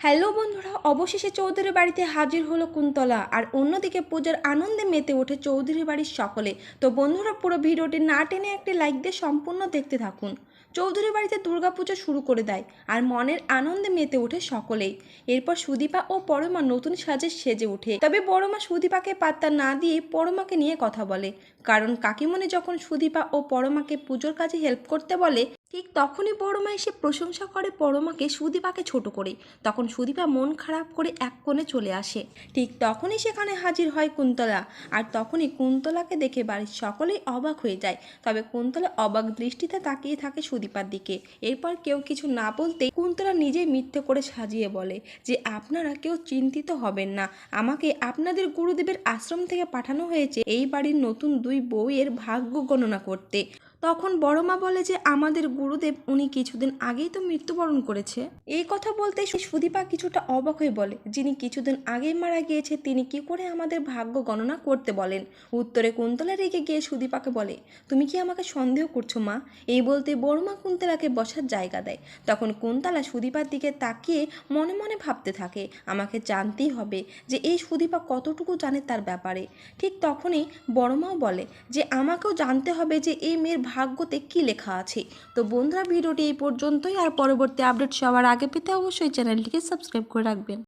Hello বন্ধুরা, অবশেষে চৌধুরী বাড়িতে হাজির হলো কুন্তলা। আর অন্যদিকে পূজার আনন্দে মেতে ওঠে চৌধুরী বাড়ির সকলে। তো বন্ধুরা, পুরো ভিডিওটি না টেনে একটি লাইক দিয়ে সম্পূর্ণ দেখতে থাকুন। চৌধুরী বাড়িতে দুর্গাপুজো শুরু করে দেয় আর মনের আনন্দে মেতে ওঠে সকলেই। এরপর সুদীপা ও পরমা নতুন সাজে সেজে ওঠে। তবে বড়মা সুদীপাকে পাত্তা না দিয়ে পরমাকে নিয়ে কথা বলে, কারণ কাকিমণি যখন সুদীপা ও পরমাকে পুজোর কাজে হেল্প করতে বলে, ঠিক তখনই বড়মা এসে প্রশংসা করে পরমাকে সুদীপাকে ছোট করে। তখন সুদীপা মন খারাপ করে এক কোণে চলে আসে। ঠিক তখনই সেখানে হাজির হয় কুন্তলা। আর তখনই কুন্তলাকে দেখে বাড়ির সকলেই অবাক হয়ে যায়। তবে কুন্তলা অবাক দৃষ্টিতে তাকিয়ে থাকে সুদীপার দিকে। এরপর কেউ কিছু না বলতেই কুন্তলা নিজেই মিথ্যে করে সাজিয়ে বলে যে আপনারা কেউ চিন্তিত হবেন না, আমাকে আপনাদের গুরুদেবের আশ্রম থেকে পাঠানো হয়েছে এই বাড়ির নতুন দুই বউয়ের ভাগ্য গণনা করতে। তখন বড়মা বলে যে আমাদের গুরুদেব উনি কিছুদিন আগেই তো মৃত্যুবরণ করেছে। এই কথা বলতে সুদীপা কিছুটা অবাক হয়ে বলে, যিনি কিছুদিন আগেই মারা গিয়েছে তিনি কি করে আমাদের ভাগ্য গণনা করতে বলেন। উত্তরে কুন্তলা রেগে গিয়ে সুদীপাকে বলে, তুমি কি আমাকে সন্দেহ করছো মা? এই বলতে বড়মা কুন্তলাকে বসার জায়গা দেয়। তখন কুন্তলা সুদীপার দিকে তাকিয়ে মনে মনে ভাবতে থাকে, আমাকে জানতেই হবে যে এই সুদীপা কতটুকু জানে তার ব্যাপারে। ঠিক তখনই বড়মাও বলে যে আমাকেও জানতে হবে যে এই মেয়ের ভাগ্যতে কি লেখা আছে। তো বন্ধুরা, ভিডিওটি এই পর্যন্তই। আর পরবর্তী আপডেট সবার আগে পেতে অবশ্যই চ্যানেলটিকে সাবস্ক্রাইব করে রাখবেন।